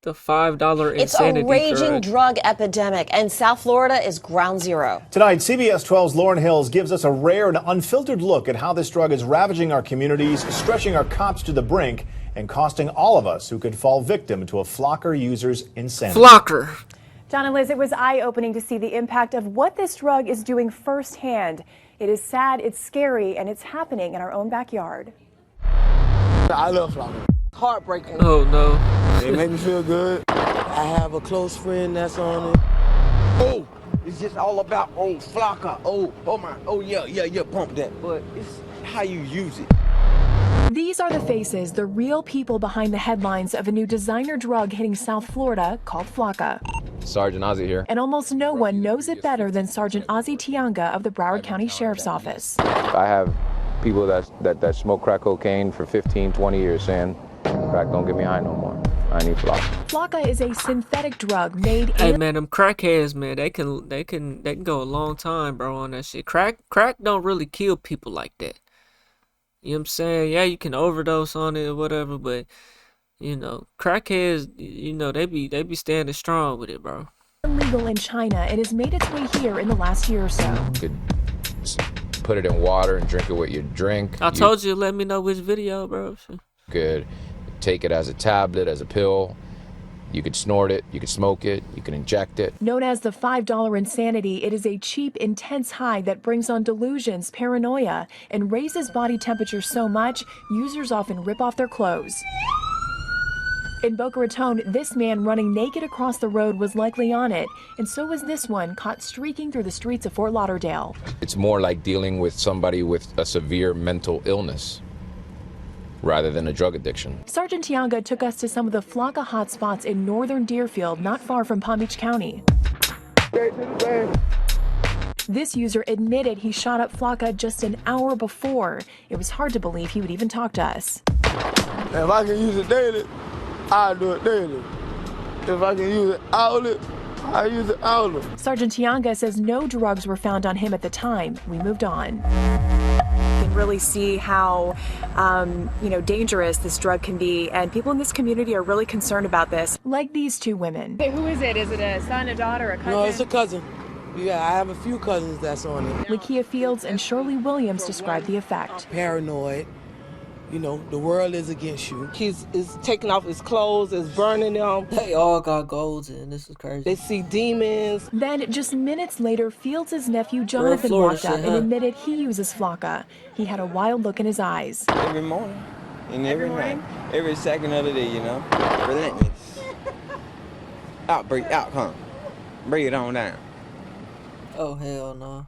The $5 It's a insanity raging drug epidemic, and South Florida is ground zero. Tonight, CBS 12's Lauren Hills gives us a rare and unfiltered look at how this drug is ravaging our communities, stretching our cops to the brink, and costing all of us who could fall victim to a flocker user's insanity. Flocker. John and Liz, it was eye-opening to see the impact of what this drug is doing firsthand. It is sad, it's scary, and it's happening in our own backyard. I love flakka. Heartbreaking. Oh no. It make me feel good. I have a close friend that's on it. Oh, it's just all about flakka. Oh my, yeah, pump that. But it's how you use it. These are the faces, the real people behind the headlines of a new designer drug hitting South Florida called flakka. Sergeant Ozzy here. And almost no one knows it better than Sergeant Ozzy Tianga of the Broward County Sheriff's Office. I have people that smoke crack cocaine for 15, 20 years saying, crack don't get me high no more. I need flakka. Flakka is a synthetic drug made Hey in... man, them crackheads, man, they can go a long time, bro, on that shit. Crack don't really kill people like that. You know what I'm saying? Yeah, you can overdose on it or whatever, but you know, crackheads, you know, they be standing strong with it, bro. Illegal in China, it has made its way here in the last year or so. You could put it in water and drink it with your drink. I told you to let me know which video, bro. You could take it as a tablet, as a pill. You could snort it, you could smoke it, you could inject it. Known as the $5 insanity, it is a cheap, intense high that brings on delusions, paranoia, and raises body temperature so much, users often rip off their clothes. In Boca Raton, this man running naked across the road was likely on it, and so was this one caught streaking through the streets of Fort Lauderdale. It's more like dealing with somebody with a severe mental illness rather than a drug addiction. Sergeant Tianga took us to some of the flakka hotspots in northern Deerfield, not far from Palm Beach County. This user admitted he shot up flakka just an hour before. It was hard to believe he would even talk to us. If I can use it daily, I'll do it daily. If I can use it hourly, I use it hourly. Sergeant Tianga says no drugs were found on him at the time. We moved on. You can really see how, dangerous this drug can be, and people in this community are really concerned about this. Like these two women. Hey, who is it? Is it a son, a daughter, a cousin? No, it's a cousin. Yeah, I have a few cousins that's on it. Lakia Fields and Shirley Williams describe the effect. Paranoid. You know, the world is against you. He's taking off his clothes, is burning them. They all got golds in. This is crazy. They see demons. Then, just minutes later, Fields' nephew Jonathan walked up and admitted he uses flakka. He had a wild look in his eyes. Every morning and every night, every second of the day, you know. Relentless. Out, come. Bring it on down. Oh hell no.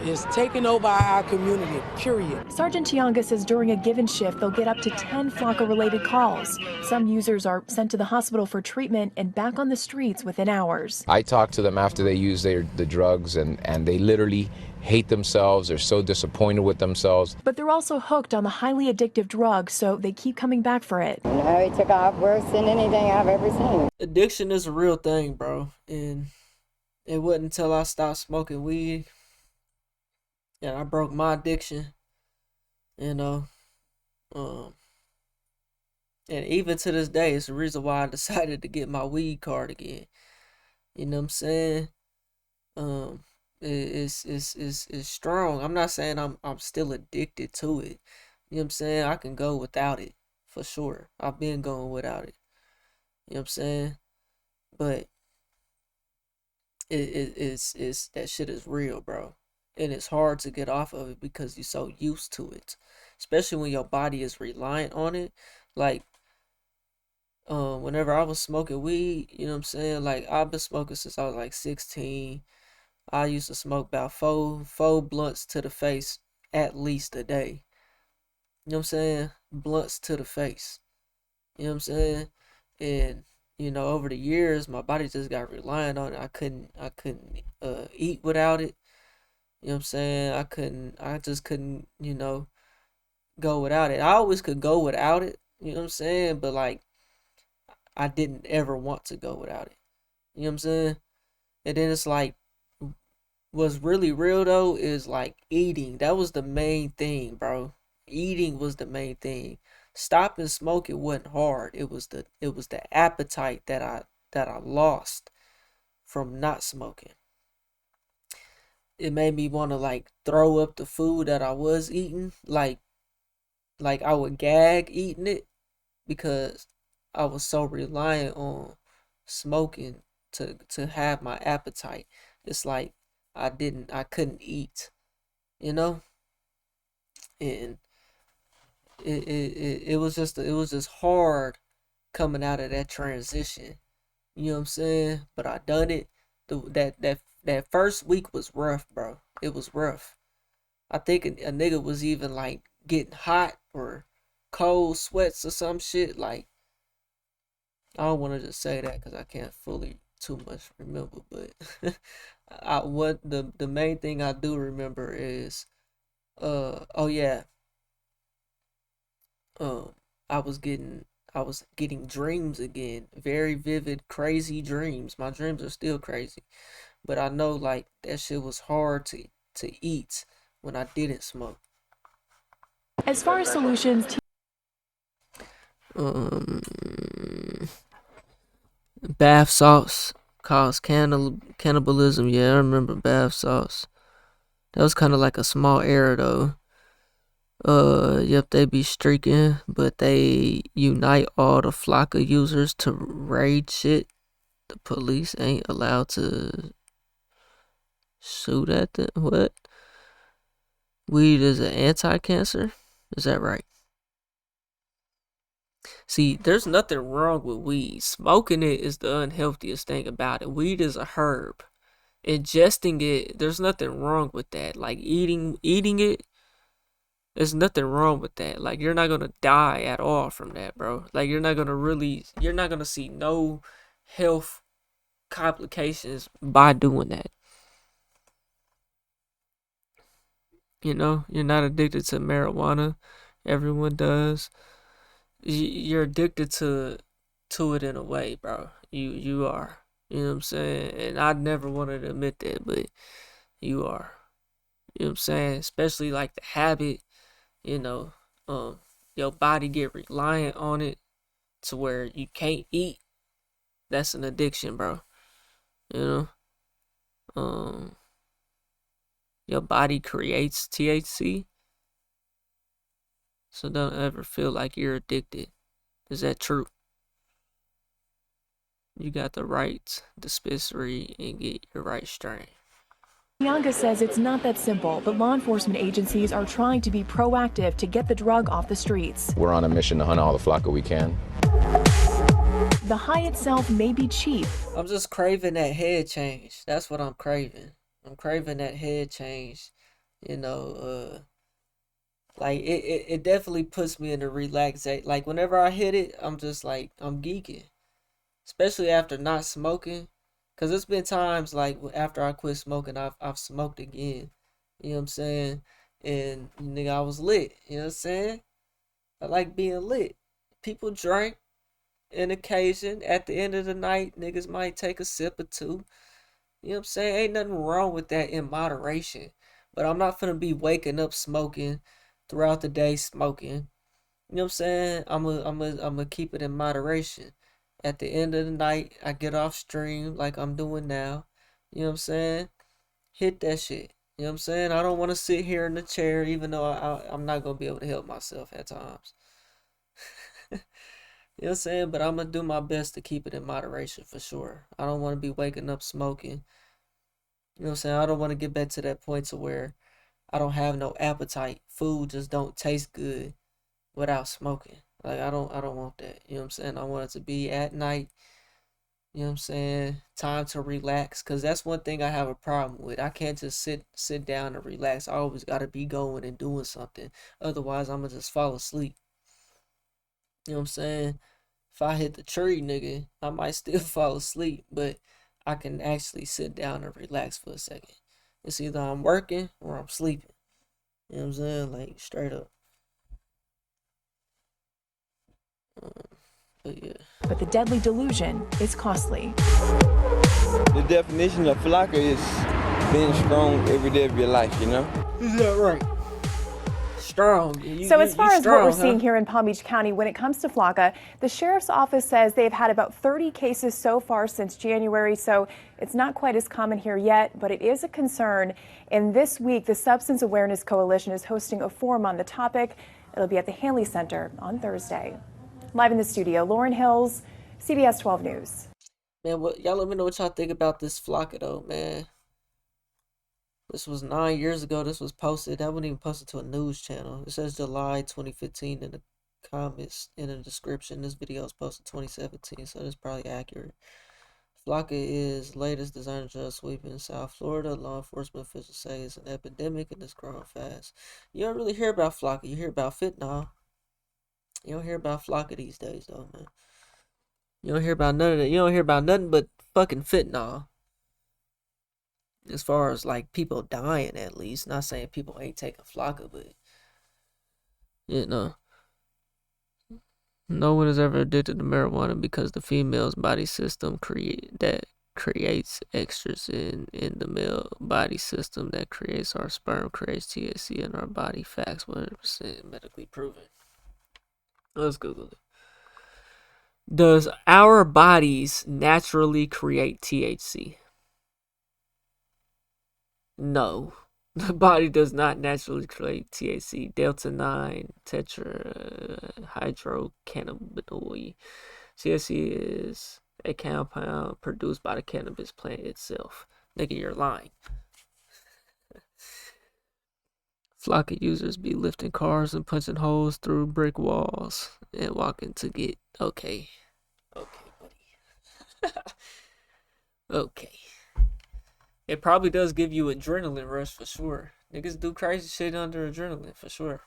It's taking over our community, period. Sergeant Tianga says during a given shift, they'll get up to 10 flakka-related calls. Some users are sent to the hospital for treatment and back on the streets within hours. I talk to them after they use the drugs, and they literally hate themselves. They're so disappointed with themselves. But they're also hooked on the highly addictive drug, so they keep coming back for it. No, it took off worse than anything I've ever seen. Addiction is a real thing, bro. And it wasn't until I stopped smoking weed and I broke my addiction, you know. And even to this day, it's the reason why I decided to get my weed card again. You know what I'm saying? It's strong. I'm not saying I'm still addicted to it. You know what I'm saying? I can go without it for sure. I've been going without it. You know what I'm saying? But it's that shit is real, bro. And it's hard to get off of it because you're so used to it. Especially when your body is reliant on it. Like, whenever I was smoking weed, you know what I'm saying? Like, I've been smoking since I was like 16. I used to smoke about four blunts to the face at least a day. You know what I'm saying? Blunts to the face. You know what I'm saying? And you know, over the years, my body just got reliant on it. I couldn't eat without it. You know what I'm saying? I just couldn't, you know, go without it. I always could go without it, you know what I'm saying? But like, I didn't ever want to go without it. You know what I'm saying? And then it's like, what's really real though is like eating. That was the main thing, bro. Eating was the main thing. stopping smoking wasn't hard. It was the appetite that I lost from not smoking. It made me want to like throw up the food that I was eating. Like I would gag eating it because I was so reliant on smoking to have my appetite. It's like I couldn't eat, you know? And it was just hard coming out of that transition. You know what I'm saying? But I done it. That first week was rough, bro. It was rough. I think a nigga was even like getting hot or cold sweats or some shit. Like, I don't want to just say that because I can't fully too much remember. But what the main thing I do remember is oh yeah, um I was getting I was getting dreams again. Very vivid, crazy dreams. My dreams are still crazy. But I know like that shit was hard to eat when I didn't smoke. As far as solutions, Um, bath salts cause cannibalism. Yeah, I remember bath salts. That was kind of like a small error though. Yep, they be streaking, but they unite all the flakka users to raid shit. The police ain't allowed to shoot at them. What? Weed is an anti-cancer? Is that right? See, there's nothing wrong with weed. Smoking it is the unhealthiest thing about it. Weed is a herb. Ingesting it, there's nothing wrong with that. Like eating it, there's nothing wrong with that. Like you're not gonna die at all from that, bro. Like you're not gonna see no health complications by doing that. You know, you're not addicted to marijuana. Everyone does. You're addicted to it in a way, bro. You are. You know what I'm saying? And I never wanted to admit that, but you are. You know what I'm saying? Especially like the habit, you know, your body get reliant on it to where you can't eat. That's an addiction, bro. You know? Um your body creates THC, so don't ever feel like you're addicted. Is that true? You got the right dispensary and get your right strain. Nyanga says it's not that simple, but law enforcement agencies are trying to be proactive to get the drug off the streets. We're on a mission to hunt all the flakka we can. The high itself may be cheap. I'm just craving that head change. That's what I'm craving. I'm craving that head change. You know, like it definitely puts me in a relaxation. Like whenever I hit it, I'm just like I'm geeking. Especially after not smoking. Cause it's been times like after I quit smoking, I've smoked again. You know what I'm saying? And nigga, I was lit. You know what I'm saying? I like being lit. People drink an occasion. At the end of the night, niggas might take a sip or two. You know what I'm saying? Ain't nothing wrong with that in moderation. But I'm not finna be waking up smoking throughout the day smoking. You know what I'm saying? I'm a keep it in moderation. At the end of the night, I get off stream like I'm doing now. You know what I'm saying? Hit that shit. You know what I'm saying? I don't want to sit here in the chair, even though I'm not going to be able to help myself at times. You know what I'm saying? But I'm going to do my best to keep it in moderation for sure. I don't want to be waking up smoking. You know what I'm saying? I don't want to get back to that point to where I don't have no appetite. Food just don't taste good without smoking. Like I don't want that. You know what I'm saying? I want it to be at night. You know what I'm saying? Time to relax. Cause that's one thing I have a problem with. I can't just sit down and relax. I always gotta be going and doing something. Otherwise I'm gonna just fall asleep. You know what I'm saying? If I hit the tree, nigga, I might still fall asleep, but I can actually sit down and relax for a second. It's either I'm working or I'm sleeping. You know what I'm saying? Like straight up. But yeah. But the deadly delusion is costly. The definition of flakka is being strong every day of your life, you know? Is that right? strong. So as far as what we're seeing huh? here in Palm Beach County, when it comes to flakka, the sheriff's office says they've had about 30 cases so far since January, so it's not quite as common here yet, but it is a concern. And this week, the Substance Awareness Coalition is hosting a forum on the topic. It'll be at the Hanley Center on Thursday. Live in the studio, Lauren Hills, CBS 12 News. Man, y'all let me know what y'all think about this flakka though, man. This was 9 years ago. This was posted. That wasn't even posted to a news channel. It says July 2015 in the comments in the description. This video was posted 2017, so it's probably accurate. Flakka is latest designer drug sweep in South Florida. Law enforcement officials say it's an epidemic and it's growing fast. You don't really hear about flakka. You hear about fentanyl. You don't hear about flakka these days, though, man. You don't hear about none of that. You don't hear about nothing but fucking fentanyl. As far as like people dying, at least. Not saying people ain't taking flakka, but you know, no one is ever addicted to marijuana because the female's body system creates extras in the male body system that creates our sperm, creates THC in our body. Facts 100% medically proven. Let's Google it. Does our bodies naturally create THC? No. The body does not naturally create THC, delta 9 tetrahydrocannabinoid. THC is a compound produced by the cannabis plant itself. Nigga, you're lying. Flakka users be lifting cars and punching holes through brick walls and walking to get. Okay. Okay, buddy. Okay. It probably does give you adrenaline rush for sure. Niggas do crazy shit under adrenaline for sure.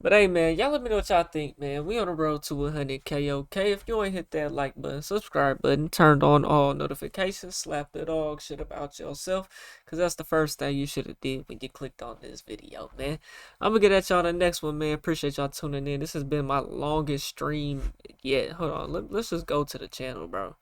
But hey, man, y'all let me know what y'all think, man. We on the road to 100K, okay? If you ain't hit that like button, subscribe button, turned on all notifications, slap the dog shit about yourself, because that's the first thing you should have did when you clicked on this video, man. I'm going to get at y'all the next one, man. Appreciate y'all tuning in. This has been my longest stream yet. Hold on. Let's just go to the channel, bro.